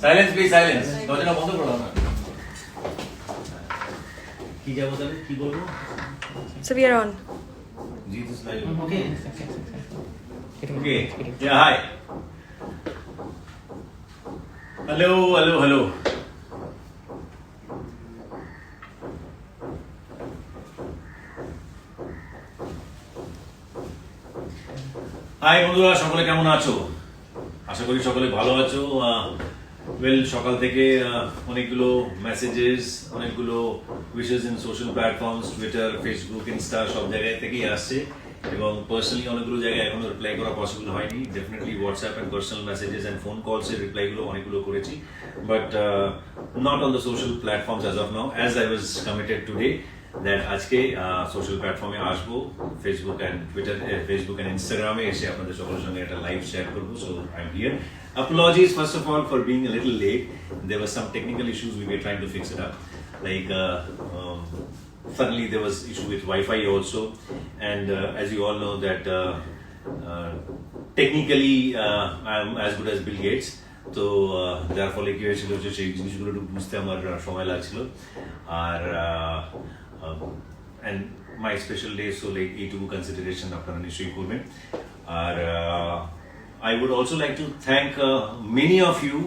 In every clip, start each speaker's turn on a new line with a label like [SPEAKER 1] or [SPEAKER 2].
[SPEAKER 1] Silence please silence দরজাটা বন্ধ করো না কি যাবো তাহলে কি বলবো
[SPEAKER 2] So we are on.
[SPEAKER 1] জি this live
[SPEAKER 3] Okay.
[SPEAKER 1] Okay. Yeah, hi. Hello. Hi বন্ধুরা, সকলে কেমন আছো? আশা করি সকলে ভালো আছো। ওয়েল, সকাল থেকে অনেকগুলো মেসেজেস, অনেকগুলো wishes in social platforms, Twitter, Facebook, Insta সব জায়গায় থেকেই আসছে এবং পার্সোনালি অনেকগুলো জায়গায় এখনো রিপ্লাই করা পসিবল হয়নি। Definitely WhatsApp and personal messages and phone কলসের রিপ্লাইগুলো অনেকগুলো করেছি, but not on the social platforms as of now, as I was committed today that আজকে সোশ্যাল প্ল্যাটফর্মে আসবো, Facebook and Twitter, Facebook and ইনস্টাগ্রামে এসে আপনাদের সকলের সঙ্গে একটা লাইভ শেয়ার করবো। So I am here. Apologies first of all for being a little late. There were some technical issues, we were trying to fix it up. Like suddenly there was issue with Wi-Fi also, and as you all know that technically I am as good as Bill Gates. তো যার ফলে কি হয়েছিল যে সেই জিনিসগুলো একটু বুঝতে আমার সময় লাগছিল। আর and my special day, so like এইটুকু কনসিডারেশন আপনারা নিশ্চয়ই করবেন। আর I would also like to thank many of you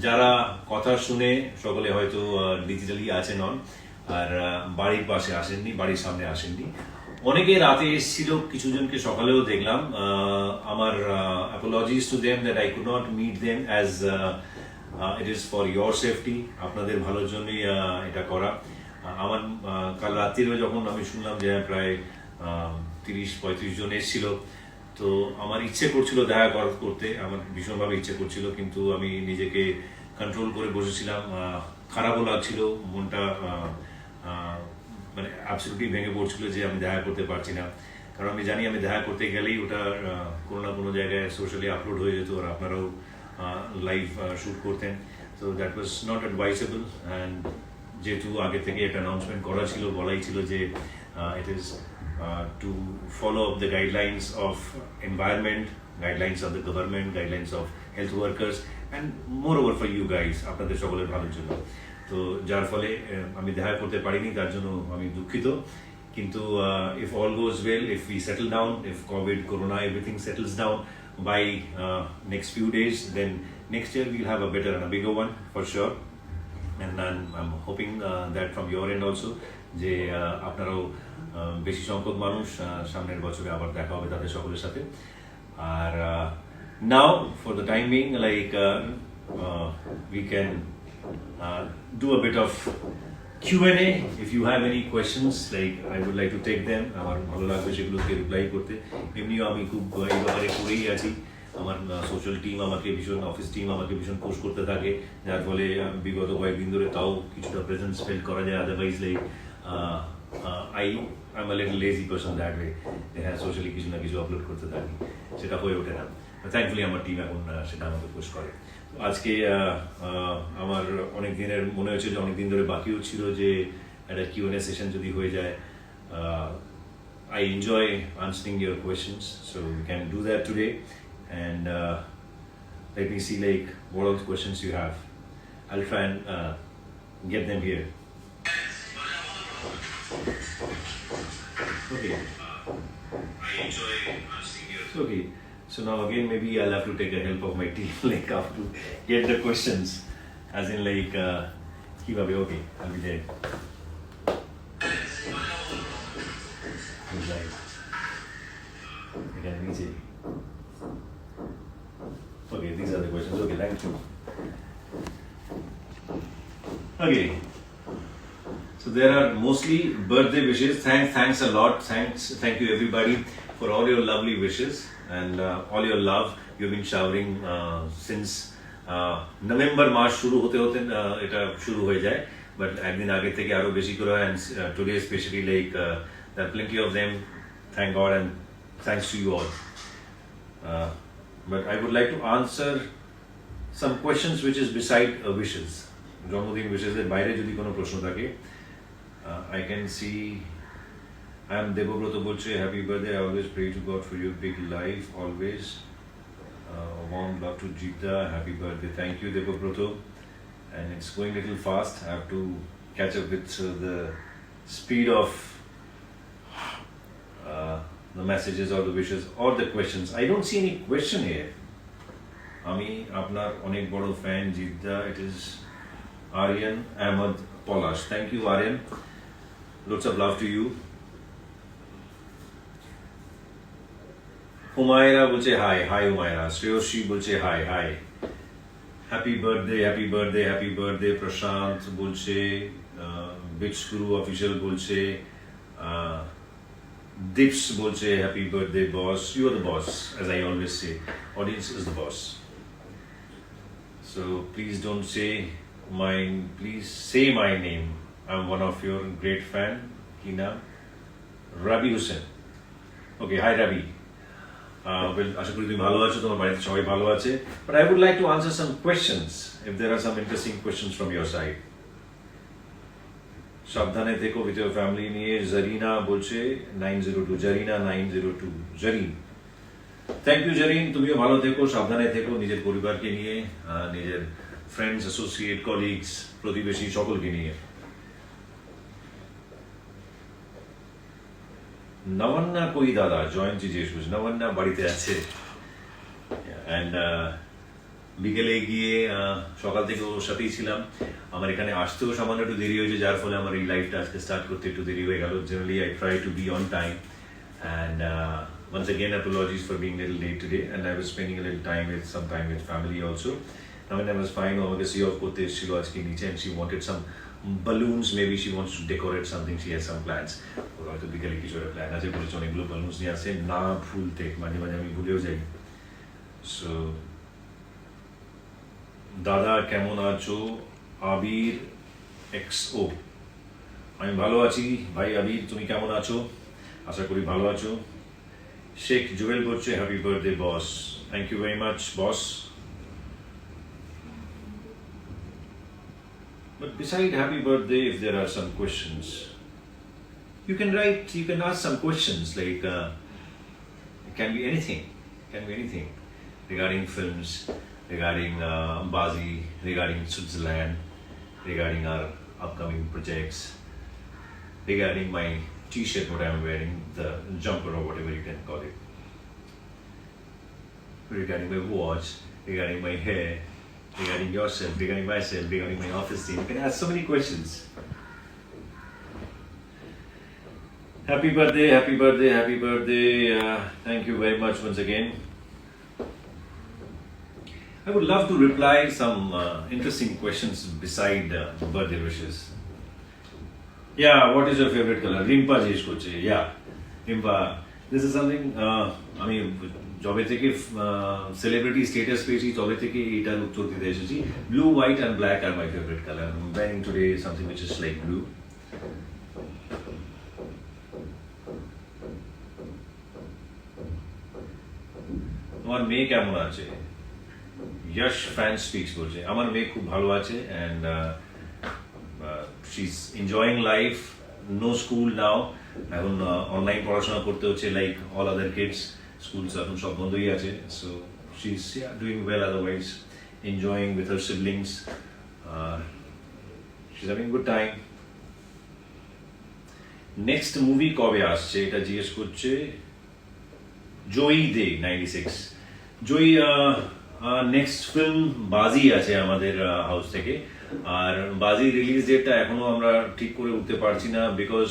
[SPEAKER 1] যারা কথা শুনে সকলে হয়তো ডিজিটালি আছেন অন, আর বাড়ির পাশে আসেননি, বাড়ির সামনে আসেননি। অনেকে রাতে এসেছিল, কিছুজনকে সকালেও দেখলাম। আমার apologies to them that I could not meet them as it is for your safety, আপনাদের ভালোর জন্যই এটা করা। আমার কাল রাত্রিরে যখন আমি শুনলাম যে প্রায় 30-35 জন এসেছিল, তো আমার ইচ্ছে করছিল দেখা করতে, আমার ভীষণভাবে ইচ্ছে করছিল, কিন্তু আমি নিজেকে কন্ট্রোল করে বসেছিলাম। খারাপও লাগছিল, মনটা মানে অ্যাবসলিউটলি ভেঙে পড়ছিল যে আমি দেখা করতে পারছি না। কারণ আমি জানি আমি দেখা করতে গেলেই ওটা কোনো না কোনো জায়গায় সোশ্যালি আপলোড হয়ে যেত, আর আপনারাও লাইভ শ্যুট করতেন। তো দ্যাট ওয়াজ নট অ্যাডভাইসেবল। অ্যান্ড যেহেতু আগে থেকে একটা অ্যানাউন্সমেন্ট করা ছিল, বলাই ছিল যে it is to follow up the guidelines of environment, guidelines of the government, guidelines of health workers, and moreover for you guys, আপনাদের সকলের ভালোর জন্য। তো যার ফলে আমি দেখা করতে পারিনি, তার জন্য আমি দুঃখিত। কিন্তু if all goes well, if we settle down, if COVID, Corona, everything settles down by next few days, then next year we'll have a better and a bigger one for sure. And I'm hoping that from your end also, যে আপনারাও বেশি সংখ্যক মানুষ সামনের বছরে আবার দেখা হবে তাদের সকলের সাথে। আর now for the time being, like we can do a bit of Q&A. If you have any questions, like I would like to take them. আমার ভালো লাগবে সেগুলোকে রিপ্লাই করতে। এমনিও আমি খুব এই ব্যাপারে করেই আছি। আমার সোশ্যাল টিম আমাকে ভীষণ, অফিস টিম আমাকে ভীষণ পোষ করতে থাকে, যার ফলে বিগত কয়েকদিন ধরে তাও কিছুটা প্রেজেন্স ফিল করা যায়। Otherwise like I'm a little lazy person that way. হ্যাঁ, সোশ্যালি কিছু না কিছু আপলোড করতে থাকি, সেটা হয়ে ওঠে না। থ্যাঙ্কফুলি আমার টিম এখন সেটা আমাকে পোষ করে। আজকে আমার অনেক দিনের মনে হচ্ছে যে অনেক দিন ধরে বাকিও ছিল যে একটা Q&A সেশন যদি হয়ে যায়। I enjoy answering your questions, so we can do that today. And let me see like what all the questions you have. I'll try and get them here. Okay. I enjoy answering your. Okay. So now again, maybe I'll have to take the help of my team, like I have to get the questions, as in like, kivabe. Okay, I'll be there. Right. Again, easy. Okay, these are the questions. Okay, thank you. Okay. So there are mostly birthday wishes. Thanks a lot. Thank you everybody for all your lovely wishes and all your love you've been showering since November মাস শুরু হতে এটা শুরু হয়ে যায়, but একদিন আগে থেকে আরো বেশি করে হয়। And today especially like there are plenty of them. Thank God and thanks to you all. But I would like to answer some questions which is beside wishes. জন্মদিন wishes এর বাইরে যদি কোনো প্রশ্ন থাকে, I can see I am Debobroto Bolche, happy birthday. I always pray to God for your big life, always. Warm love to Jita. Happy birthday. Thank you, Devabroto. And it's going a little fast. I have to catch up with the speed of the messages or the wishes or the questions. I don't see any question here. আমি আপনার অনেক বড় fan Jeddah. It is Aryan Ahmed Polash. Thank you, Aryan. Lots of love to you. Humaira বলছে hi. Hi Humaira. Shreyasi বলছে hi. Hi. Happy birthday, happy birthday, happy birthday. Prashanta বলছে, beats গুরু official বলছে, Dips bolche, happy birthday boss. You are the boss, as I always say. Audience is the boss. So please don't say please say my name. I'm one of your great fan. Hina Rabi Hussain. Okay, hi Rabi. Well, আশা করি তুমি ভালো আছো, তোমার বাড়িতে সবাই ভালো আছে. But I would like to answer some questions if there are some interesting questions from your side. সাবধানে থেকো উইথ ইওর ফ্যামিলি নিয়ে জারিনা বলছে 902 জারিনা 902 জারিন. থ্যাংক ইউ জারিন, তুমিও ভালো থেকো, সাবধানে থেকো, নিজের পরিবারকে নিয়ে, নিজের ফ্রেন্ডস, অ্যাসোসিয়েট, কলিগস, প্রতিবেশী সকলকে নিয়ে. নবন্যা কই দাদা? জয়েন্ট জিজ্ঞেস করছে. নবন্যা বাড়িতে আছে. অ্যান্ড বিকেলে গিয়ে সকাল থেকে ওর সাথেই ছিলাম. আমার এখানে আসতেও সামান্য একটু দেরি হয়েছে, যার ফলে আমার এই লাইফটা আজকে স্টার্ট করতে একটু দেরি হয়ে গেল. Generally I try to be on time and once again apologies for being a little late today, and I was spending a little time with family also. I was fine. ও আমাকে see off করতে এসেছিল আজকে নিচে, and she wanted some balloons. Maybe she wants to decorate something. She has some plans. ওর হয়তো বিকেলে কিছু একটা plan আছে, বলেছে অনেকগুলো balloons নিয়ে আসে. না ভুলতে মাঝে মাঝে আমি ভুলেও যাই. So দাদা কেমন আছো? আবির XO. আমি ভালো আছি ভাই আবির, তুমি কেমন আছো? আশা করি ভালো আছো. শেখ জুয়েল বলছে happy birthday boss. Thank you very much boss. But beside happy birthday, if there are some questions, you can ask some questions like it can be anything regarding films, regarding Bazi, regarding Switzerland, regarding our upcoming projects, regarding my t-shirt, what I'm wearing, the jumper or whatever you can call it, regarding my watch, regarding my hair, regarding yourself, regarding myself, regarding my office team. You can ask so many questions. Happy birthday, happy birthday, happy birthday. Thank you very much once again. I would love to reply some interesting questions beside birthday wishes. Yeah, what is your favorite color? Rimpa জিজ্ঞেস করছে. Yeah, Rimpa, this is something আমি যবে থেকে celebrity status পেয়েছি তবে থেকে এটার উত্তর দিতে এসেছি. ব্লু, হোয়াইট অ্যান্ড ব্ল্যাক আর my favourite colour. I'm wearing today something which is like blue. তোমার মেয়ে কেমন আছে? যশ ফ্যান স্পিক্স বলছে আমার মেয়ে খুব ভালো আছে, and she is enjoying life. No school now, এখন অনলাইন পড়াশোনা করতে হচ্ছে like all other kids. School এখন সব বন্ধই আছে. So she is doing well, otherwise enjoying with her siblings. She is having good time. Next movie কবে আসছে এটা জিজ্ঞেস করছে জয়ী দে 96. জয়ী, নেক্সট ফিল্ম বাজি আছে আমাদের হাউস থেকে, আর বাজি রিলিজ ডেটটা এখনো আমরা ঠিক করে উঠতে পারছি না, বিকজ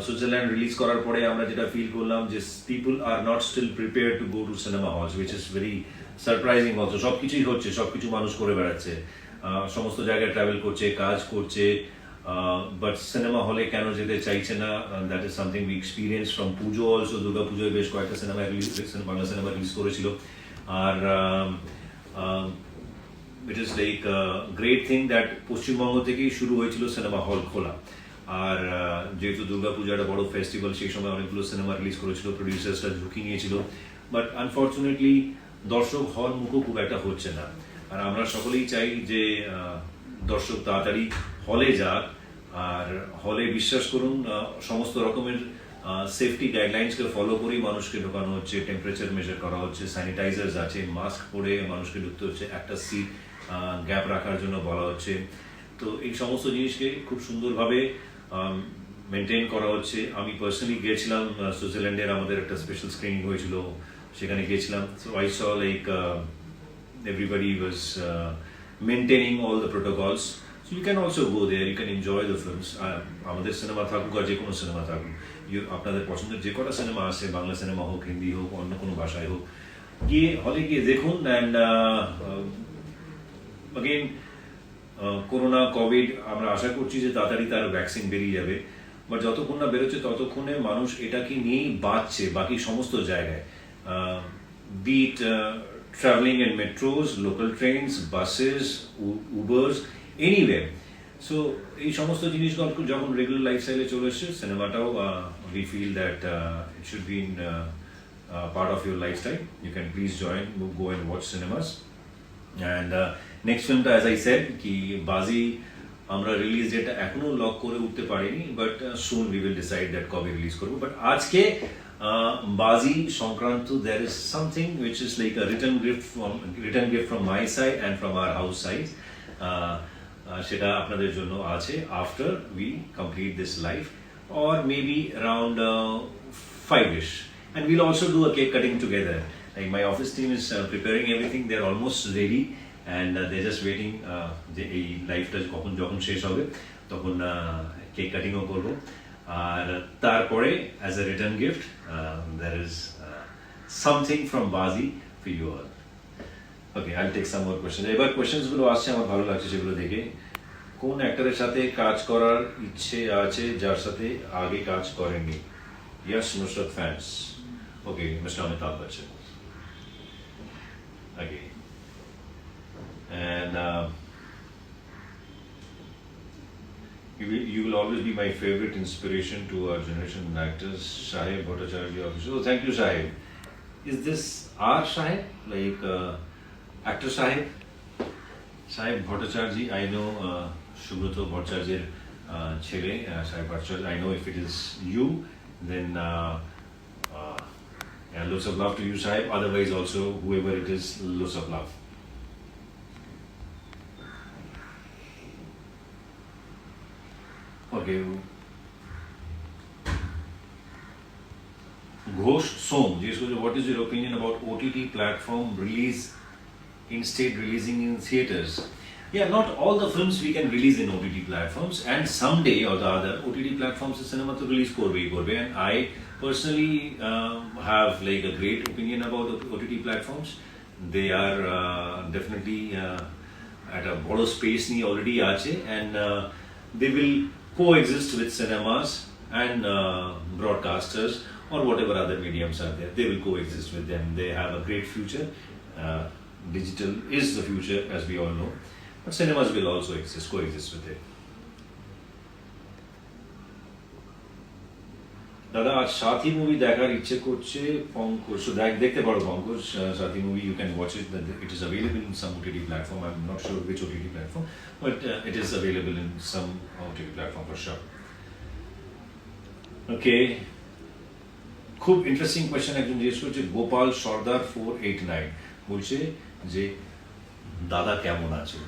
[SPEAKER 1] সুইজারল্যান্ড রিলিজ করার পরে আমরা যেটা ফিল করলাম যে people are not still prepare to go to cinema halls, which is very surprising also. সবকিছুই হচ্ছে, সবকিছু মানুষ করে বেড়াচ্ছে, সমস্ত জায়গায় ট্রাভেল করছে, কাজ করছে, বাট সিনেমা হলে কেন যেতে চাইছে না. That is something we experience from Pujo also. Durga পুজোয় বেশ কয়েকটা বাংলা সিনেমা রিলিজ করেছিল. আর it is like great thing that Paschimbanga থেকেই শুরু হয়েছিল সিনেমা হল খোলা. আর যেহেতু দুর্গা পূজা একটা বড় ফেস্টিভ্যাল, সেই সময় অনেকগুলো সিনেমা রিলিজ করেছিল, প্রডিউসার্সরা ঝুঁকি নিয়েছিল, বাট আনফর্চুনেটলি দর্শক হল মুখও খুব একটা হচ্ছে না. আর আমরা সকলেই চাই যে দর্শক তাড়াতাড়ি হলে যাক, আর হলে বিশ্বাস করুন সমস্ত রকমের সেফটি গাইডলাইন্সকে ফলো করেই মানুষকে ঢোকানো হচ্ছে, টেম্পারেচার মেজার করা হচ্ছে, স্যানিটাইজার্স আছে, মাস্ক পরে মানুষকে ঢুকতে হচ্ছে, একটা সিট গ্যাপ রাখার জন্য বলা হচ্ছে। তো এই সমস্ত জিনিসকে খুব সুন্দরভাবে মেনটেন করা হচ্ছে। আমি পার্সোনালি গিয়েছিলাম সুইজারল্যান্ডের, আমাদের একটা স্পেশাল স্ক্রিনিং হয়েছিল, সেখানে গিয়েছিলাম। So I saw like everybody was maintaining all the protocols. So you can also go there, you can enjoy the films. আমাদের সিনেমা থাকুক আর যে কোনো সিনেমা থাকুক, আপনাদের পছন্দের যে কটা সিনেমা আছে, বাংলা সিনেমা হোক, হিন্দি হোক, অন্য কোনো ভাষায় হোক, গিয়ে হলে গিয়ে দেখুন। অ্যান্ড অগেন করোনা কোভিড আমরা আশা করছি যে তাড়াতাড়ি তার ভ্যাকসিন বেরিয়ে যাবে, বাট যতক্ষণ না বেরোচ্ছে ততক্ষণে মানুষ এটাকে নিয়েই বাঁচছে বাকি সমস্ত জায়গায়, bit traveling in metros, local trains, buses, Ubers, anywhere. So এই সমস্ত জিনিসগুলো যখন রেগুলার লাইফস্টাইলে চলে এসছে, সিনেমাটাও we feel that it should be in part of your lifestyle. You can please join, go and watch cinemas. And next film টা as I said কি বাজি আমরা রিলিজ ডেটটা এখনো লক করে উঠতে পারিনি, but soon we will decide that কবে রিলিজ করব। বাট আজকে বাজি সংক্রান্ত there is something which is like a written gift from my side and from our house side. সেটা আপনাদের জন্য আছে after we complete this live, or maybe around 5ish, and we'll also do a cake cutting together. Like my office team is preparing everything, they're almost ready, and they're just waiting যে এই লাইভটা যখন শেষ হবে তখন cake কাটিংও করবো। আর তারপরে as a return gift there is something from Bazi for you all. Okay, I'll take some more questions. এবার কোশ্চেন্স গুলো আসছে, আমার ভালো লাগছে সেগুলো দেখে। কোন অ্যাক্টরের সাথে কাজ করার ইচ্ছে আছে যার সাথে আগে কাজ করেননি? Yes, Nusrat fans. Okay, Mr. Amitabh Bachchan. Okay. And you will always be my favorite inspiration to our generation actors. Shahib Bhattacharya. Oh, thank you, Shahib. Is this our Shahib? Like actor Shahib? Shahib Bhattacharya, I know Subrata Bhattacharya's chele, Shahib Bhattacharya. I know if it is you, then yeah, lots of love to you, Shahib. Otherwise also, whoever it is, lots of love. Okay. Ghosh Som, what is your opinion about OTT platform release instead releasing in theaters? Yeah, not all the films we can release in OTT platforms, and someday or the other OTT platforms cinema to release korbe, and I personally have like a great opinion about OTT platforms. They are definitely at a broader space ni already ache, and they will coexist with cinemas and broadcasters or whatever other mediums are there. They will coexist with them. They have a great future. Digital is the future, as we all know, but cinemas will also coexist with it. দাদা আজ সাথী movie দেখার ইচ্ছে করছে পঙ্কজ, দেখতে পারো পঙ্কজ, সাথী movie you can watch it. It is available in some OTT platform. I'm not sure which OTT platform, but it is available in some OTT platform for sure. Okay, খুব interesting question একজন জিজ্ঞেস করছে, গোপাল সর্দার 489 বলছে যে দাদা কেমন আছো?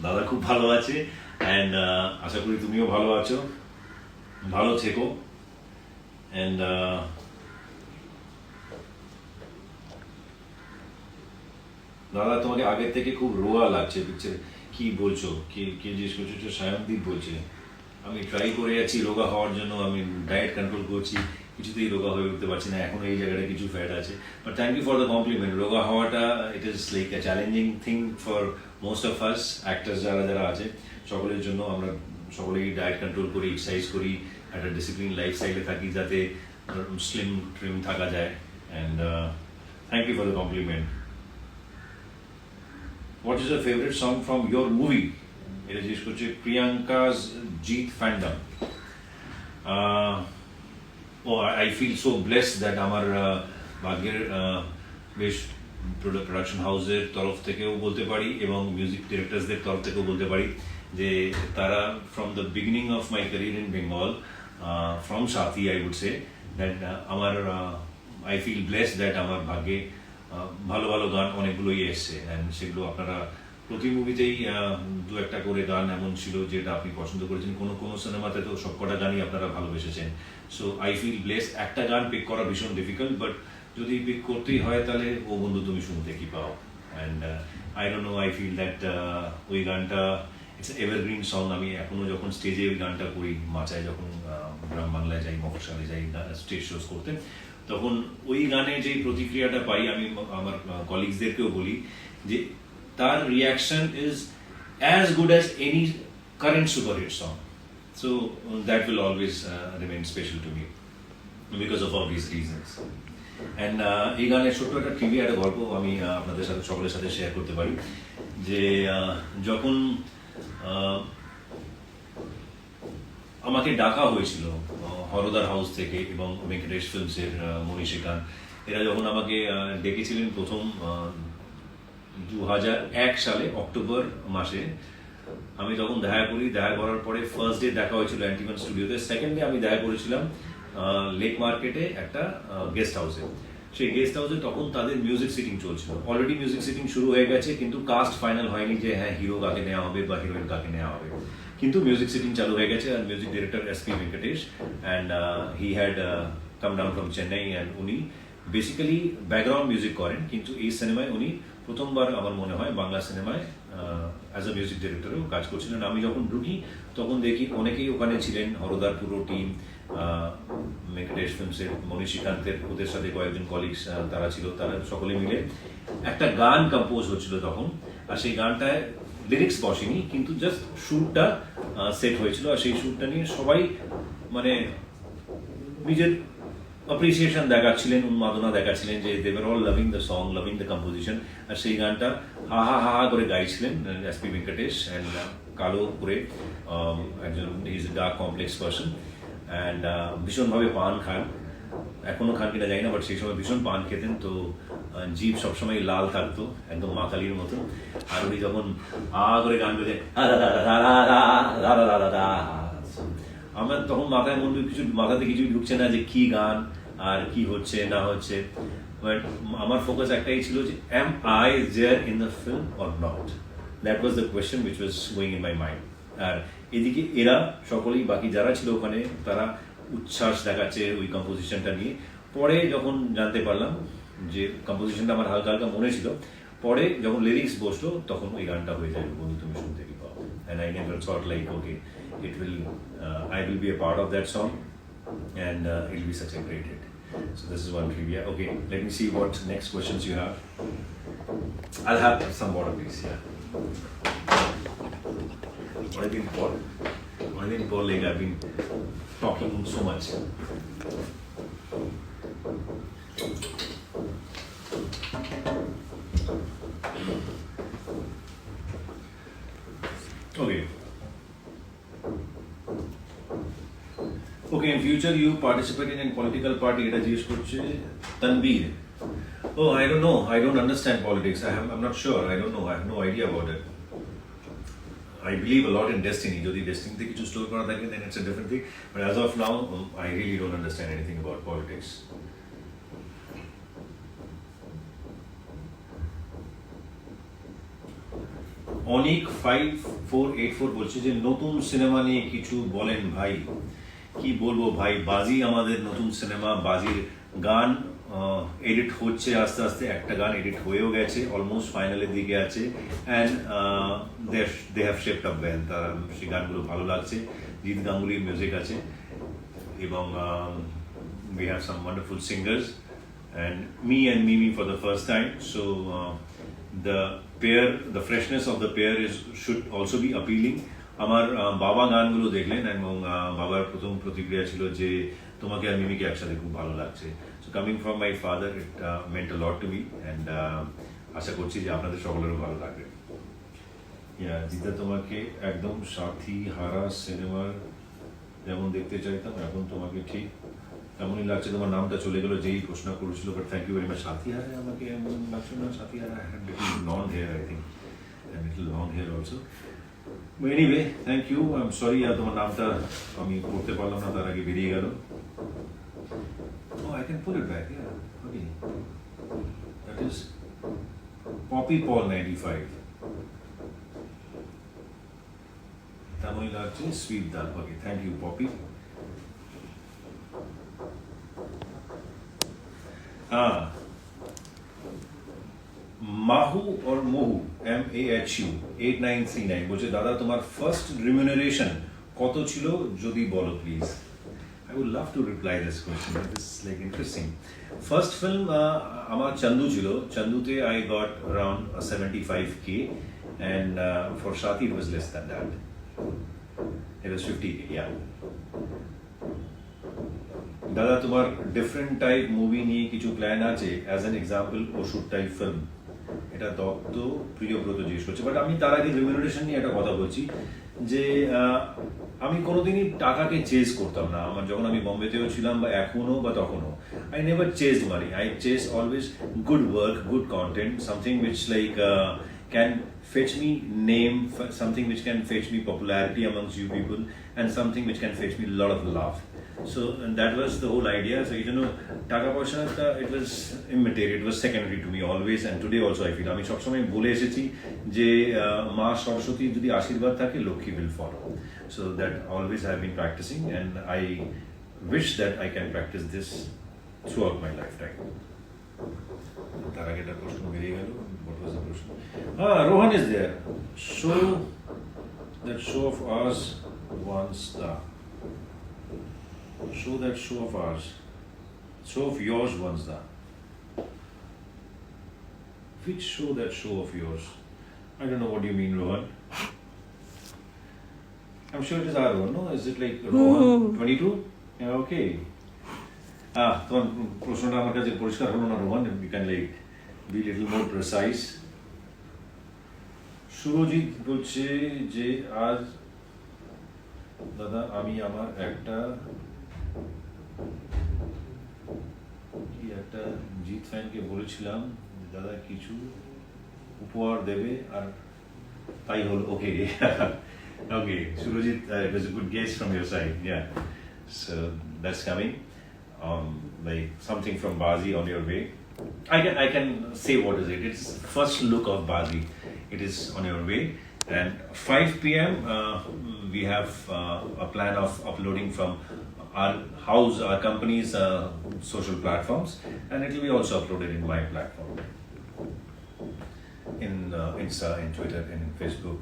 [SPEAKER 1] দাদা খুব ভালো আছে, অ্যান্ড আশা করি তুমিও ভালো আছো, ভালো থেকো। And দাদা তোমাকে আগের থেকে খুব রোগা লাগছে পিকচার, কি বলছো? কে জিজ্ঞেস করছো? সায়নদীপ বলছে আমি ট্রাই করে যাচ্ছি রোগা হওয়ার জন্য, আমি ডায়েট কন্ট্রোল করছি, কিছুতেই রোগা হয়ে উঠতে পারছি না, এখন এই জায়গাটা কিছু ফ্যাট আছে। But thank you for the compliment. রোগা হওয়াটা it is like a challenging thing for most of us actors, যারা আছে সকলের জন্য। আমরা সকলেই ডায়েট কন্ট্রোল করি, এক্সারসাইজ করি, একটা ডিসিপ্লিন লাইফস্টাইলে থাকি যাতে স্লিম ট্রিম থাকা যায়। And thank you for the compliment. What is the favourite song from your movie? এটা জিজ্ঞেস করছে Priyanka's Jeet fandom. I feel so blessed that আমার ভাগ্যের বেশ প্রোডাকশন হাউসের তরফ থেকেও বলতে পারি এবং মিউজিক ডিরেক্টরসদের তরফ থেকেও বলতে পারি যে তারা from the beginning of my career in Bengal, from Sathi I would say, that আমার আই ফিল ব্লেসড দ্যাট আমার ভাগ্যে ভালো ভালো গান অনেকগুলোই এসছে অ্যান্ড সেগুলো আপনারা প্রতি মুভিতেই দু একটা করে গান এমন ছিল যেটা আপনি পছন্দ করেছেন, কোনো কোনো সিনেমাতে তো সবকটা গানই আপনারা ভালোবেসেছেন। So I feel bless. একটা গান পিক করা ভীষণ ডিফিকাল্ট, বাট যদি পিক করতেই হয় তাহলে ও বন্ধু তুমি শুনতে কি পাও। And I don't know, I feel that ওই গানটা ইটস এভারগ্রিন সং। আমি এখনো যখন স্টেজে ওই গানটা করি, মাচায় যখন গ্রাম বাংলায় যাই, মফস্বলে যাই স্টেজ শোজ করতে, তখন ওই গানে যে প্রতিক্রিয়াটা পাই, আমি আমার কলিগসদেরকেও বলি যে তার reaction is as good as any current superhit song. So that will always remain special to me because of obvious reasons. And এই গানের ছোট্ট একটা ট্রিভিয়া, একটা গল্প আমি আপনাদের সাথে সকলের সাথে শেয়ার করতে পারি। যে যখন আমাকে ডাকা হয়েছিল হরদার হাউস থেকে এবং ভেঙ্কটেশ ফিল্মসের মনীষী খান, এরা যখন আমাকে ডেকেছিলেন প্রথম 2001 সালে অক্টোবর মাসে, আমি তখন দেখা করি। দেখা করার পরে ফার্স্ট ডে দেখা হয়েছিল অ্যান্টিমান স্টুডিওতে, সেকেন্ড ডে আমি দেখা করেছিলাম লেক মার্কেটে একটা গেস্ট হাউসে। সেই গেস্ট হাউসে তখন তাদের মিউজিক সিটিং চলছিল। অলরেডি মিউজিক সিটিং শুরু হয়ে গেছে, কিন্তু কাস্ট ফাইনাল হয়নি যে হ্যাঁ হিরো কাকে নেওয়া হবে বা হিরোইন কাকে নেওয়া হবে, কিন্তু মিউজিক সিটিং চালু হয়ে গেছে। আর music director S P. Venkatesh, and he had come down from Chennai, and উনি বেসিক্যালি ব্যাকগ্রাউন্ড মিউজিক করেন, কিন্তু এই সিনেমায় উনি প্রথমবার আমার মনে হয় বাংলা সিনেমায় অ্যাজ আ মিউজিক ডিরেক্টরেও কাজ করছিলেন। আমি যখন ঢুকি তখন দেখি অনেকেই ওখানে ছিলেন, হরদার পুরো টিম, ভেঙ্কটেশ ফিল্মসের মনীষীকান্তের ওদের সাথে কয়েকজন কলিগস তারা ছিল, তারা সকলে মিলে একটা গান কম্পোজ হচ্ছিল তখন। আর সেই গানটায় লিরিক্স বসেনি, কিন্তু জাস্ট সুরটা সেট হয়েছিল। আর সেই সুরটা নিয়ে সবাই মানে নিজের অ্যাপ্রিসিয়েশন দেখাচ্ছিলেন, উন্মাদনা দেখাচ্ছিলেন যে they were all loving the song, loving the composition. আর সেই গানটা হা হা হা করে গাইছিলেন এস.পি. ভেঙ্কটেশ, অ্যান্ড কালো করে একজন is a dark complex person, and ভীষণভাবে পান খান, এখনো খান কিনা জানি না, বাট সেই সময় ভীষণ পান খেতেন। তো জিভ সবসময় লাল থাকতো একদম মা কালীর মতো। আর উনি যখন করে গান বেঁধে আমার তখন মাথাতে কিছুই ঢুকছে না যে কি গান আর কি হচ্ছে না হচ্ছে, বাট আমার ফোকাস একটাই ছিল যে am I there in the film or not, that was the question which was going in my mind. আর এদিকে এরা সকলেই বাকি যারা ছিল ওখানে তারা উচ্ছ্বাস দেখাচ্ছে ওই কম্পোজিশনটা নিয়ে। পরে যখন জানতে পারলাম যে কম্পোজিশনটা আমার হালকা হালকা মনে ছিল, পরে যখন লিরিক্স বসলো তখন ওই গানটা হয়ে যায় বন্ধু তুমি শুনতে কি পাও। And I never thought like okay it will I will be a part of that song, and it will be such a great hit. So this is one trivia. Okay, let me see what next questions you have. I'll have some water please. Yeah. I've been poor like I've been talking so much. Okay, in future you participated in political party, এটা জিজ্ঞেস করছে Tanvir. Oh, I don't know. I don't understand politics. I'm not sure. I don't know. I have no idea about it. I believe a lot in destiny. যদি destiny কিছু store করা থাকে then it's a different thing. But as of now, I really don't understand anything about politics. অনিক 5484 বলছে যে নতুন cinema নিয়ে কিছু বলেন ভাই। কি বলবো ভাই, বাজি আমাদের নতুন সিনেমা, বাজির গান এডিট হচ্ছে আস্তে আস্তে, একটা গান এডিট হয়েও গেছে, অলমোস্ট ফাইনালের দিকে আছে, and they have shaped up well. তার সেই গানগুলো ভালো লাগছে, জিৎ গাঙ্গুলির মিউজিক আছে, এবং we have some wonderful singers, and me and Mimi for the first time. So the freshness of the pair should also be appealing. আমার বাবা গানগুলো দেখলেন এবং বাবার প্রথম প্রতিক্রিয়া ছিল যে তোমাকে আর মিমিকে একসাথে খুব ভালো লাগছে। So coming from my father it meant a lot to me, and আশা করছি যে আপনাদের সকলেরও ভালো লাগবে। জিদা তোমাকে একদম সাথী হারা সিনেমার যেমন দেখতে চাইতাম এখন তোমাকে ঠিক এমনই লাগছে। তোমার নামটা চলে গেল যেই প্রশ্ন করেছিল, but thank you very much. Sathi হারে আমাকে এমন লাগছে না, সাথী হারা had little long hair, I think little long hair also. Anyway thank you, I am sorry তোমার নামটা আমি পড়তে পারলাম না, তার আগে বেরিয়ে গেল। Oh, I can pull it back, yeah. Okay. That is Poppy Paul 95. Tamil Nadu sweet dal. Okay, thank you, Poppy. মাহু or মোহু MAHU 8939 বলছে দাদা তোমার ফার্স্ট রিমিউনারেশন কত ছিল যদি বলো please I would love to reply this question. This is like interesting. First film আমার চান্দু ছিল চান্দুতে I got around 75k and for Shati it was less than that. It was 50k, yeah. দাদা তোমার different type movie নিয়ে কিছু plan আছে as an example ওষুধ type film এটা দত্ত প্রিয়ব্রত জিজ্ঞেস করছে বাট আমি তার আগে রিমিউনারেশন নিয়ে একটা কথা বলছি যে আমি কোনোদিনই টাকাকে চেজ করতাম না আমার যখন আমি বম্বেতেও ছিলাম বা এখনো বা তখনও I never chased money I chase always good work good content something which like can fetch me name, something which can fetch me popularity amongst you people, and something which can fetch me a lot of love. So and that was the whole idea. So you know, Taka Paisha, it was immaterial, it was secondary to me always, and today also I feel. আমি সবসময় বলে এসেছি যে মা সরস্বতী যদি আশীর্বাদ থাকে Lakshmi will follow. So that always I have been practicing, and I wish that I can practice this throughout my lifetime. তার আগে একটা প্রশ্ন বেরিয়ে গেল what was the question Rohan is there show that show of ours once the show that show of ours show of yours once the which show that show of yours I don't know what you mean Rohan I'm sure it is our one no is it like Rohan 22 yeah okay তোমার প্রশ্নটা আমার কাছে পরিষ্কার হলো না Rohan you can like be little more precise Surajit বলছে যে আজ দাদা আমি আমার একটা জিৎ ফ্যানকে বলেছিলাম দাদা কিছু উপহার দেবে আর তাই হলো ওকে ওকে Surajit it was a good guess from your side yeah so that's coming like something from Bazi on your way. I can say what is it. It's first look of Bazi. It is on your way. And 5 p.m. We have a plan of uploading from our house, our company's social platforms, and it will be also uploaded in my platform, in Insta, in Twitter, in Facebook.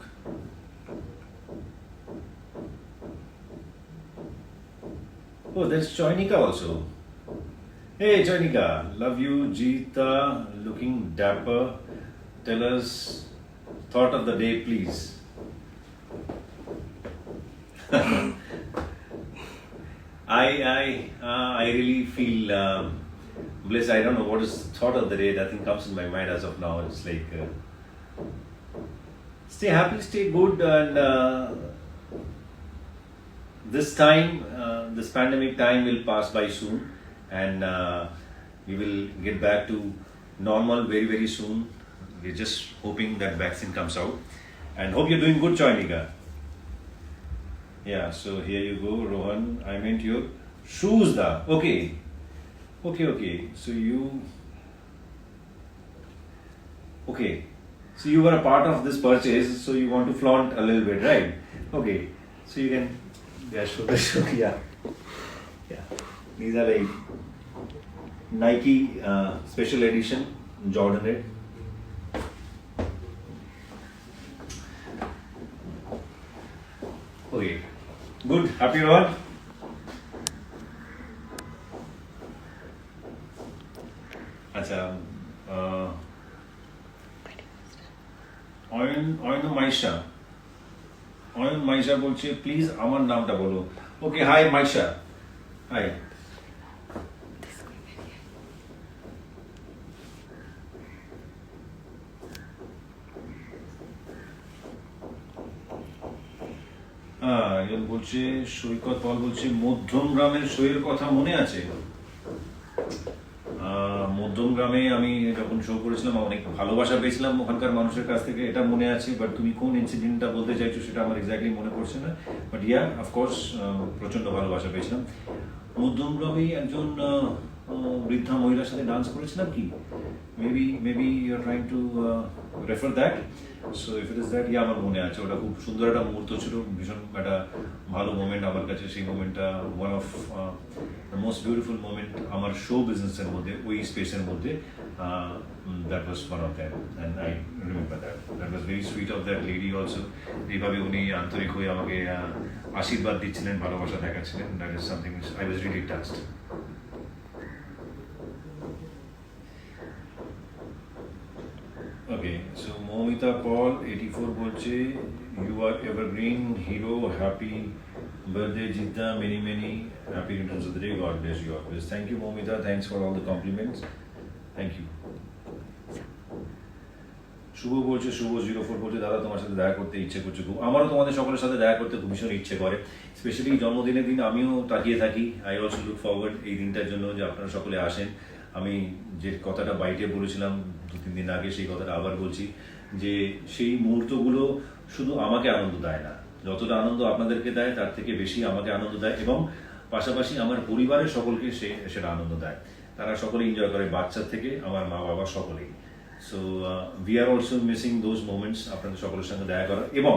[SPEAKER 1] Oh, there's Choinika also. Hey Choinika, love you, Jeeta, looking dapper. Tell us thought of the day, please. I really feel blessed. I don't know what is thought of the day. Nothing comes in my mind as of now. It's like stay happy, stay good, and this time, this pandemic time will pass by soon, and we will get back to normal very, very soon. We're just hoping that vaccine comes out, and hope you're doing good, Choinika. Yeah, so here you go, Rohan. I meant your shoes, da. Okay. So you. Okay. So you were a part of this purchase, so you want to flaunt a little bit, right? Okay. So you can. Yeah. These are like Nike special edition Jordan Red. Okay, good. Happy Rohan? আচ্ছা অয়ন মাইশা বলছে please আমার নামটা বলো ওকে high Maisha high বলছে সৈকত পল বলছে মধ্যম গ্রামের শোয়ের কথা মনে আছে মধ্যম গ্রামে আমি যখন শো করেছিলাম অনেক ভালোবাসা পেয়েছিলাম ওখানকার মানুষের কাছ থেকে এটা মনে আছে বাট তুমি কোন ইনসিডেন্টটা বলতে চাইছো সেটা আমার এক্স্যাক্টলি মনে পড়ছে না বাট ইয়া অফকোর্স প্রচন্ড ভালোবাসা পেয়েছিলাম মধ্যমগ্রামে একজন বৃদ্ধা মহিলার সাথে ডান্স করেছিলাম কি maybe you are trying to refer that so if it is that yeah আমার মনে আছে ওটা খুব সুন্দর একটা মুহূর্ত ছিল ভীষণ একটা ভালো মোমেন্ট আমার কাছে সেই মোমেন্টটা one of the most beautiful moment আমার শো বিজনেসের মধ্যে ওই স্পেসের মধ্যে that was one of that and I remember that was very sweet of that lady also এইভাবে উনি আন্তরিক হয়ে আমাকে আশীর্বাদ দিচ্ছিলেন ভালোবাসা দেখাচ্ছিলেন that is something I was really touched Okay, so Momita Paul 84 বলছে you are evergreen hero happy birthday Jita many happy returns of the day God bless you always thank you Momita thanks for all the compliments thank you শুভ বলছে শুভ 04 বলছে দাদা তোমার সাথে দেখা করতে ইচ্ছে করছে খুব আমারও তোমাদের সকলের সাথে দেখা করতে খুব ভীষণ ইচ্ছে করে স্পেশালি জন্মদিনের দিন আমিও তাকিয়ে থাকি আই অলসো লুক ফরওয়ার্ড এই দিনটার জন্য যে আপনারা সকলে আসেন আমি যে কথাটা বাইটে বলেছিলাম 2-3 দিন আগে সেই কথাটা আবার বলছি যে সেই মুহূর্তগুলো শুধু আমাকে আনন্দ দেয় না যতটা আনন্দ আপনাদেরকে দেয় তার থেকে বেশি আমাকে আনন্দ দেয় এবং পাশাপাশি আমার পরিবারের সকলকে সেটা আনন্দ দেয় তারা সকলে এনজয় করে বাচ্চা থেকে আমার মা বাবা সকলেই so we are also missing those moments আপনাদের সকলের সঙ্গে দেখা করা এবং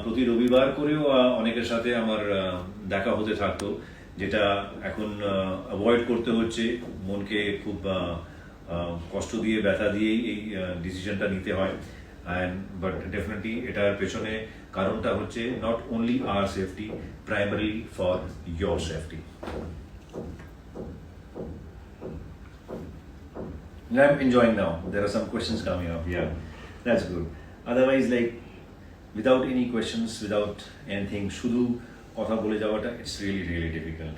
[SPEAKER 1] প্রতি রবিবার করেও অনেকের সাথে আমার দেখা হতে থাকতো যেটা এখন অ্যাভয়েড করতে হচ্ছে মনকে খুব কষ্ট দিয়ে ব্যথা দিয়েই এই ডিসিশনটা নিতে হয় অ্যান্ড বাট ডেফিনেটলি এটার পেছনে কারণটা হচ্ছে not only hour safety primary for your safety I'm enjoying now. There are some questions coming up. Yeah, that's good. Otherwise, like without any questions, without anything, শুধু কথা বলে যাওয়াটা it's really difficult.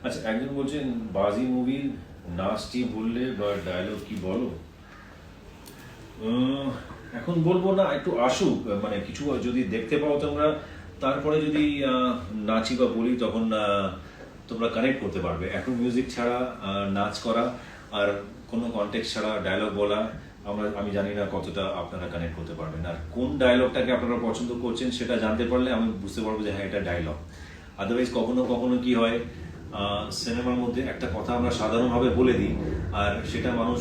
[SPEAKER 1] আচ্ছা একজন বলছেন বাজি মুভির নাচটি বললে বা ডায়লগ কি বলো এখন বলবো না একটু আসুক মানে কিছু যদি দেখতে পাও তোমরা তারপরে যদি নাচি বা বলি তখন তোমরা কানেক্ট করতে পারবে এখন মিউজিক ছাড়া নাচ করা আর কোনো কনটেক্সট ছাড়া ডায়লগ বলা আমি জানি না কতটা আপনারা কানেক্ট করতে পারবেন আর কোন ডায়লগটাকে আপনারা পছন্দ করছেন সেটা জানতে পারলে আমি বুঝতে পারবো যে হ্যাঁ এটা ডায়লগ আদারওয়াইজ কখনো কি হয় সিনেমার মধ্যে একটা কথা আমরা সাধারণভাবে বলে দিই আর সেটা মানুষ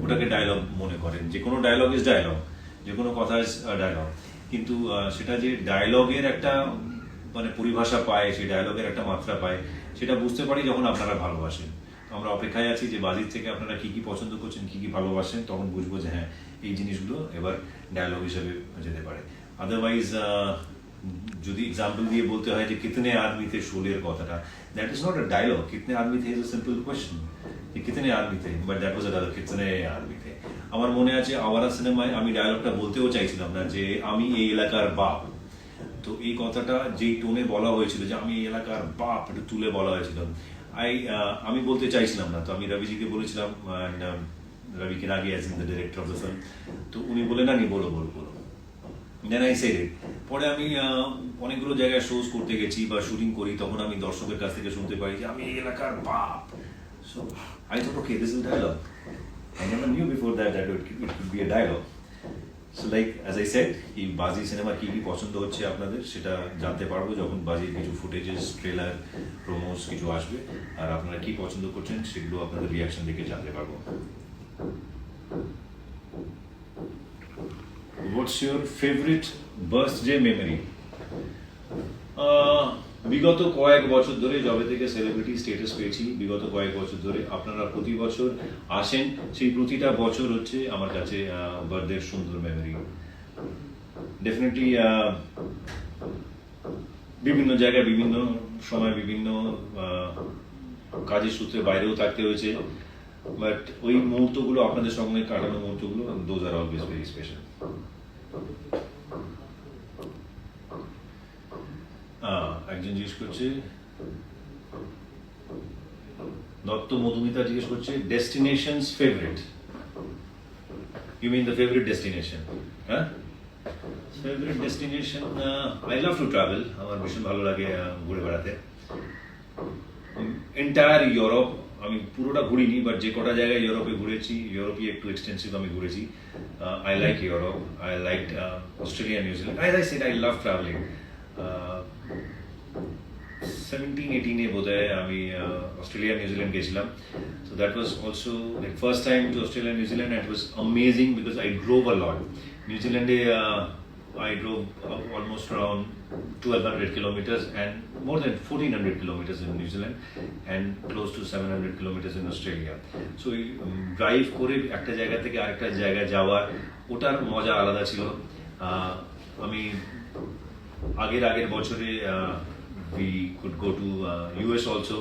[SPEAKER 1] ওটাকে ডায়লগ মনে করেন যে কোনো ডায়লগ ইজ ডায়লগ যে কোনো কথা ইজ ডায়লগ কিন্তু সেটা যে ডায়লগের একটা মানে পরিভাষা পায় সেই ডায়লগের একটা মাত্রা পায় সেটা বুঝতে পারি যখন আপনারা ভালোবাসেন আমরা অপেক্ষায় আছি যে বাজির থেকে আপনারা কি কি পছন্দ করছেন কি কি ভালোবাসেন তখন বুঝবো যে হ্যাঁ এই জিনিসগুলো এবার ডায়লগ হিসেবে যেতে পারে আদারওয়াইজ যদি এক্সাম্পল দিয়ে বলতে হয় যে কিতনে আদমি থে শোলের কথাটা that is not a dialogue কিতনে আদমি থে ইজ আ সিম্পল কোয়েশ্চেন যে কিতনে আদমি থে but that was a dialogue কিতনে আদমি থে আমার মনে আছে আওয়ারা সিনেমায় আমি ডায়লগটা বলতেও চাইছিলাম না যে আমি এই এলাকার বাপ তো এই কথাটা যেই টোনে বলা হয়েছিল যে আমি এই এলাকার বাপ একটু তুলে বলা হয়েছিল আমি বলতে চাইছিলাম না তো আমি রবিজিকে বলেছিলাম Ravi Kinagi as in the director of the film তো উনি বলে না নি বলো দেন আই সেড ইট পরে আমি অনেকগুলো জায়গায় শোজ করতে গেছি বা শুটিং করি তখন আমি দর্শকের কাছ থেকে শুনতে পাই যে আমি এই এলাকার বাপ so I thought okay this is dialogue I never knew before that it could be a dialogue. So like as I said, এই বাজি সিনেমা কি পছন্দ হচ্ছে আপনাদের সেটা জানতে পারবো যখন বাজির কিছু ফুটেজেস ট্রেলার প্রোমোস কিছু আসবে আর আপনারা কি পছন্দ করছেন সেগুলো আপনাদের রিয়াকশন দেখে জানতে পারবো What's your favorite birthday memory? বিগত কয়েক বছর ধরে যবে থেকে সেলিব্রিটি স্ট্যাটাস পেয়েছি বিগত কয়েক বছর ধরে আপনারা প্রতি বছর আসেন সেই প্রতিটা বছর হচ্ছে আমার কাছে বার্থডের সুন্দর মেমরি ডেফিনেটলি বিভিন্ন জায়গায় বিভিন্ন সময় বিভিন্ন কাজের সূত্রে বাইরেও থাকতে হয়েছে বাট ওই মুহূর্তগুলো আপনাদের সঙ্গে কাটানো মুহূর্তগুলো those are always very special একজন জিজ্ঞেস করছে দত্ত মধুমিতা জিজ্ঞেস করছে destinations favourite you mean the favourite destination হ্যাঁ favourite destination I love to travel আমার ভীষণ ভালো লাগে ঘুরে বেড়াতে এন্টায়ার ইউরোপ আমি পুরোটা ঘুরিনি, বাট যে কটা জায়গায় ইউরোপে ঘুরেছি, ইউরোপে একটু এক্সটেন্সিভ আমি ঘুরেছি। I like Europe, I like Australia, New Zealand. I said I love travelling. 17-18 বোধহয় আমি অস্ট্রেলিয়া নিউজিল্যান্ড গেছিলাম। So that was also like first time to Australia New Zealand, and it was amazing because I drove a lot. New Zealand I drove almost around 1200 kilometers and more than 1400 kilometers in New Zealand and close to 700 kilometers in Australia. So drive করে একটা জায়গা থেকে আরেকটা জায়গায় যাওয়ার ওটার মজা আলাদা ছিল। আমি আগের বছরে we could go to US also.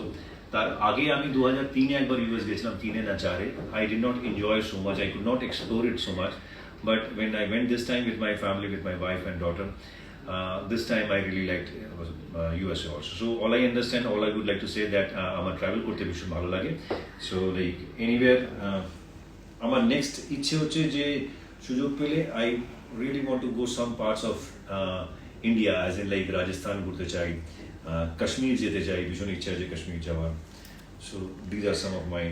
[SPEAKER 1] তার আগে আমি 2003 একবার ইউএস গেছিলাম, 3 না 4। I did not enjoy so much, I could not explore it so much, but when I went this time with my family, with my wife and daughter, this time I really liked USA also. So all I understand, all I would like to say that আমার travel করতে ভীষণ ভালো লাগে। So like anywhere আমার next ইচ্ছে হচ্ছে যে সুযোগ পেলে I really want to go some parts of India, as in like Rajasthan ঘুরতে চাই, কাশ্মীর যেতে চাই, ভীষণ ইচ্ছা আছে কাশ্মীর যাওয়ার। So these are some of my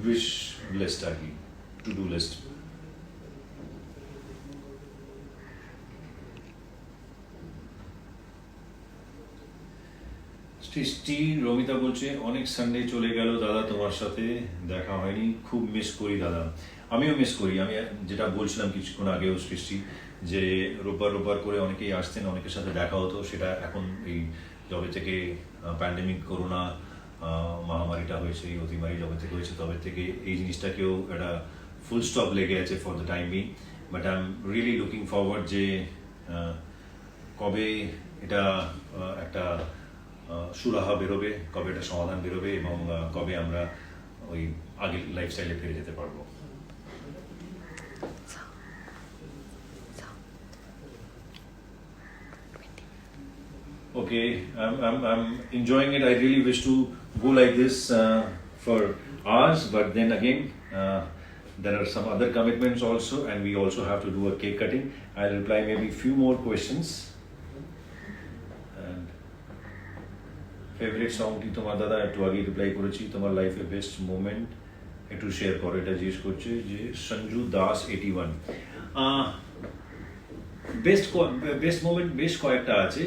[SPEAKER 1] wish list আর কি, টু ডু লিস্ট। সৃষ্টি রমিতা বলছে, অনেক সানডে চলে গেল দাদা, তোমার সাথে দেখা হয়নি, খুব মিস করি দাদা। আমিও মিস করি। আমি যেটা বলছিলাম কিছুক্ষণ আগেও সৃষ্টি, যে রোববার করে অনেকেই আসতেন, অনেকের সাথে দেখা হতো, সেটা এখন এই যবে থেকে প্যান্ডেমিক করোনা মহামারীটা হয়েছে, এই অতিমারি যবে থেকে হয়েছে তবে থেকে এই জিনিসটাকেও একটা ফুল স্টপ লেগে আছে for the time being. But I am really looking forward যে কবে এটা একটা সুরাহা বেরোবে, কবে একটা সমাধান বেরোবে এবং কবে আমরা ওই আগের লাইফস্টাইলে ফিরে যেতে পারবো। Okay, I'm enjoying it. I really wish to go like this for hours, but then again, there are some other commitments also, and we also have to do a cake cutting. I'll reply maybe few more questions. And favorite song ki tomar dada একটু আগে reply করেছি, তোমার লাইফে best moment একটু share করো, এটা জিজ্ঞেস করছে যে সঞ্জু দাস 81। বেস্ট মোমেন্ট বেশ কয়েকটা আছে।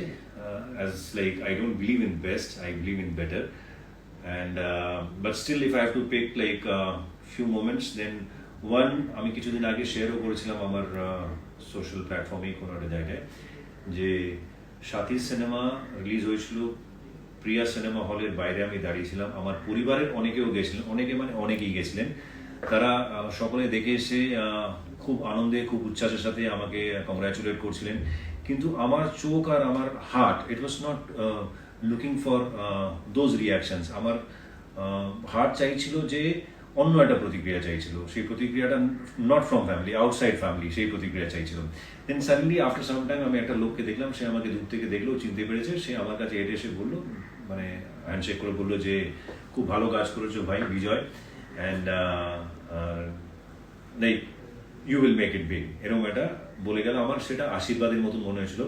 [SPEAKER 1] As like I don't believe in best, I believe in better, and but still if I have to pick like few moments, then one আমি কিছুদিন আগে শেয়ারও করেছিলাম আমার সোশ্যাল প্ল্যাটফর্মে কোনো একটা জায়গায়, যে সাথী সিনেমা রিলিজ হয়েছিল, প্রিয়া সিনেমা হলের বাইরে আমি দাঁড়িয়েছিলাম, আমার পরিবারের অনেকেও গেছিলেন, অনেকেই গেছিলেন, তারা সকলে দেখে এসে খুব আনন্দে খুব উচ্ছ্বাসের সাথে আমাকে কংগ্রাচুলেট করছিলেন, কিন্তু আমার চোখ আর আমার heart, it was not looking for those reactions. আমার হার্ট চাইছিল যে অন্য একটা প্রতিক্রিয়া চাইছিল, সেই প্রতিক্রিয়াটা not from family, outside family, সেই প্রতিক্রিয়া চাইছিল। দেন সাডেনলি আফটার সাম টাইম আমি একটা লোককে দেখলাম, সে আমাকে দূর থেকে দেখলো, চিনতে পেরেছে, সে আমার কাছে এসে বললো, মানে হ্যান্ডশেক করে বললো যে খুব ভালো কাজ করেছো ভাই Vijay, and like you will make it big, এরকম একটা বলে গেল। আমার সেটা আশীর্বাদের মতো মনে হয়েছিল,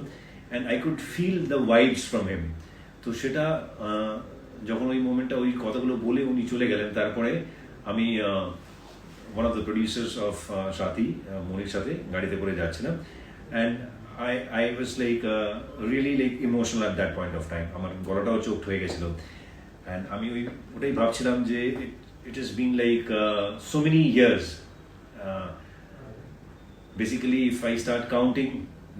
[SPEAKER 1] and I could feel the vibes from him. তো সেটা যখন ওই মোমেন্টটা ওই কথাগুলো বলে উনি চলে গেলেন, তারপরে আমি one of the producers of সাথী, মনির সাথে গাড়িতে করে যাচ্ছিলাম, and I was like really like emotional at that point of time. আমার গলাটাও চোখড হয়ে গেছিল, অ্যান্ড আমি ওটাই ভাবছিলাম যে it has been like so many years. Basically if I start counting,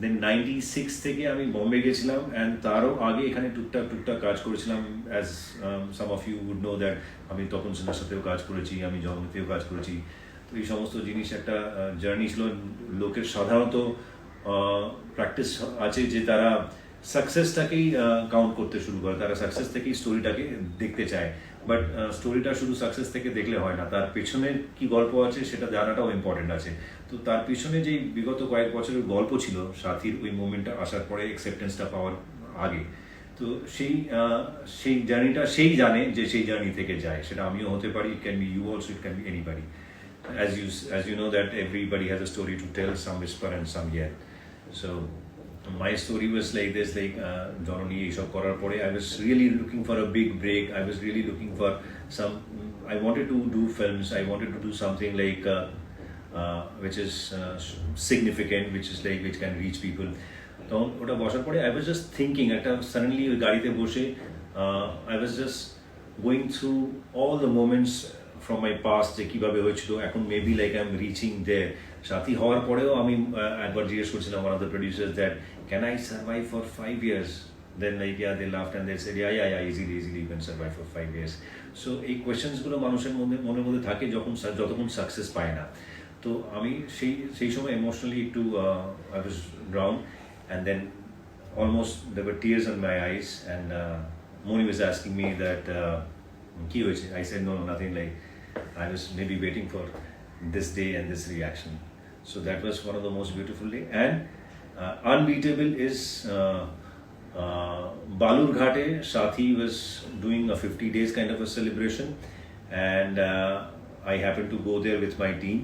[SPEAKER 1] then 96 থেকে আমি বোম্বে গেছিলাম, অ্যান্ড তারও আগে এখানে টুকটাক কাজ করেছিলাম, as some of you would know that আমি তপন সেনার সাথেও কাজ করেছি, আমি জগন্নাথেও কাজ করেছি। তো এই সমস্ত জিনিস একটা জার্নি ছিল। লোকের সাধারণত প্র্যাকটিস আছে যে তারা সাকসেসটাকেই কাউন্ট করতে শুরু করে, তারা সাকসেস থেকেই স্টোরিটাকে দেখতে চায়, বাট স্টোরিটা শুধু সাকসেস থেকে দেখলে হয় না, তার পেছনে কি গল্প আছে সেটা জানাটাও ইম্পর্টেন্ট আছে। তো তার পিছনে যেই বিগত কয়েক বছরের গল্প ছিল সাথীর, ওই মোমেন্টটা আসার পরে, অ্যাকসেপ্টেন্সটা পাওয়ার আগে, তো সেই জার্নিটা সেই জানে যে সেই জার্নি থেকে যায়, সেটা আমিও হতে পারি, it can be you also, it can be anybody. As you know that everybody has a story to tell, some whisper and some yell. So my story was like this, like জননী এইসব করার পরে I was really looking for a big break, I was really looking for I wanted to do films. I wanted to do something like which is significant, which can reach people. তখন ওটা বসার পরে I was just thinking একটা suddenly ওই গাড়িতে বসে I was just going through all the moments from my past যে কিভাবে হয়েছিল এখন maybe like I'm reaching there. সাথী হওয়ার পরেও আমি একবার জিজ্ঞেস করছিলাম one of the producers that can I survive for 5 years? Then like yeah they laughed and they said yeah easily you can survive for 5 years. So এই questions গুলো মানুষের মনের মধ্যে থাকে যতক্ষণ সাকসেস পায় না তো আমি সেই সময় ইমোশনালি একটু I was down and then almost there were tears in my eyes and Moni was asking me that ki hoyeche? I said no nothing, like I was maybe waiting for this day and this reaction. So that was one of the most beautiful day. And unbeatable is Balurghate Sathi was doing a 50 days kind of a celebration and I happened to go there with my team.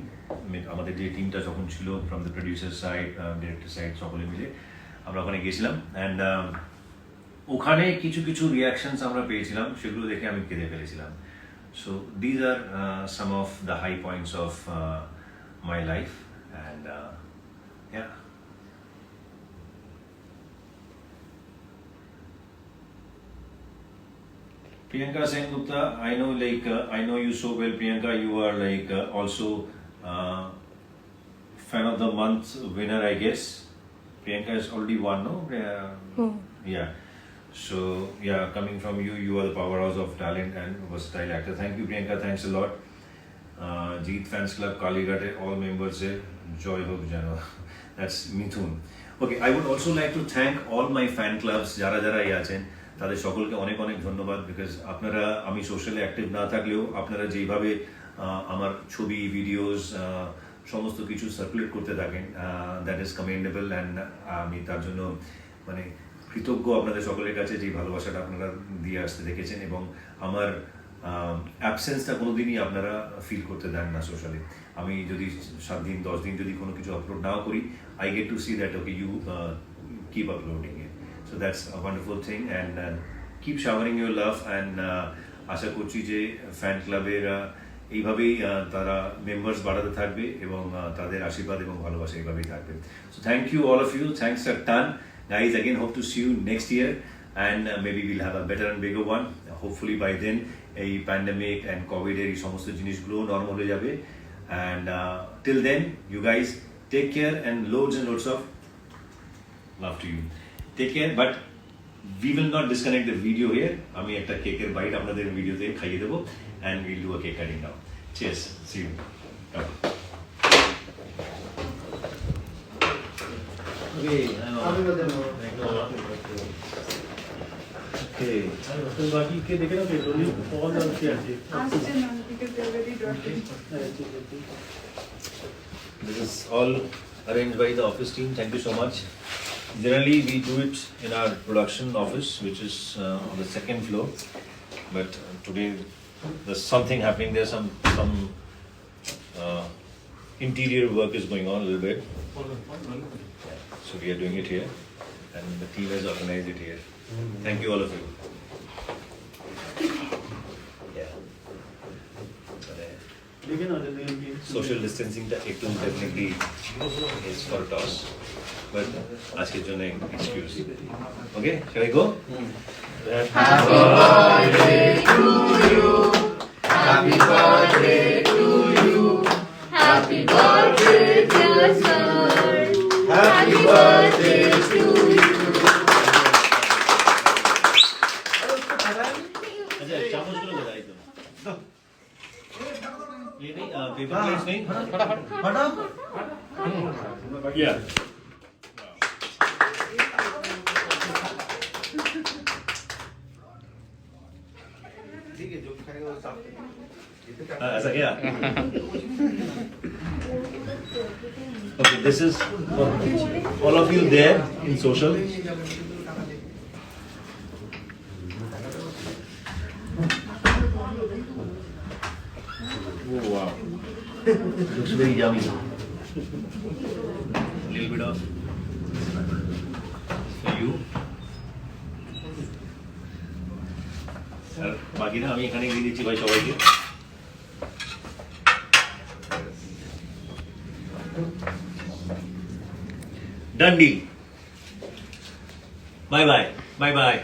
[SPEAKER 1] আমাদের যে টিমটা যখন ছিল from the producer side, director side সকলে মিলে আমরা ওখানে গেছিলাম and ওখানে কিছু রিয়াকশনস আমরা পেয়েছিলাম সেগুলো দেখে আমি কেঁদে ফেলেছিলাম so these are some of the high points of my life and yeah. Priyanka Sengupta, I know you so well, Priyanka. You are like also fan of the month winner, I guess. Priyanka has already won, no? Yeah. So yeah, coming from you, you are the powerhouse of talent and versatile actor. Thank you, Priyanka. Thanks a lot. Jeet Fans Club, Kalighat, all members say joy ho jano. That's Mithun. Okay, I would also like to thank all my fan clubs. Jara achen. তাদের সকলকে অনেক ধন্যবাদ because আপনারা আমি socially active না থাকলেও আপনারা যেভাবে আমার ছবি ভিডিওস সমস্ত কিছু সার্কুলেট করতে থাকেন দ্যাট ইজ কমেন্ডেবল অ্যান্ড আমি তার জন্য মানে কৃতজ্ঞ আপনাদের সকলের কাছে যে ভালোবাসাটা আপনারা দিয়ে আসতে দেখেছেন এবং আমার অ্যাবসেন্সটা কোনোদিনই আপনারা ফিল করতে দেন না সোশ্যালি আমি যদি 7 দিন 10 দিন যদি কোনো কিছু আপলোড নাও করি I get to see that okay you keep uploading it. So that's a wonderful thing and keep showering your love and আশা করছি যে ফ্যান ক্লাবের এইভাবেই তারা মেম্বার্স বাড়াতে থাকবে এবং তাদের আশীর্বাদ এবং ভালোবাসা এইভাবেই থাকবে. So thank you all of you, thanks a ton guys, again hope to see you next year and maybe we'll have a better and bigger one. Hopefully by then এই প্যান্ডেমিক and কোভিড এর এই সমস্ত জিনিসগুলো normal হয়ে যাবে and till then you guys take care and loads of love to you. Take care, but we will not disconnect the video here. আমি একটা কেকের বাইট আপনাদের ভিডিওতে খাইয়ে দেবো and we'll do a cake cutting now. Cheers. See you. Okay.
[SPEAKER 3] बाकी के देखे ना रोली बहुत अच्छी आती है.
[SPEAKER 1] This is all arranged by the office team. Thank you so much. Generally, we do it in our production office, which is on the 2nd floor. But today, there's something happening there. Some interior work is going on a little bit. So we are doing it here, and the team has organized it here. Thank you, all of you. Yeah. Social distancing একটু definitely is for a toss. But আজকের জন্য excuse. Okay, shall I go?
[SPEAKER 4] Happy birthday to you. Happy birthday to you. Happy birthday dear sir. Happy birthday to you.
[SPEAKER 1] अच्छा चामच को बधाई दो. ये नहीं paper plates नहीं. फटाफट. Yeah. ऐसा क्या? Okay, this is for all of you there in social. Oh wow, looks very yummy. Little bit of for you. আর বাকিটা আমি এখানে দিয়ে দিচ্ছি ভাই সবাইকে। Done deal. Bye bye bye by.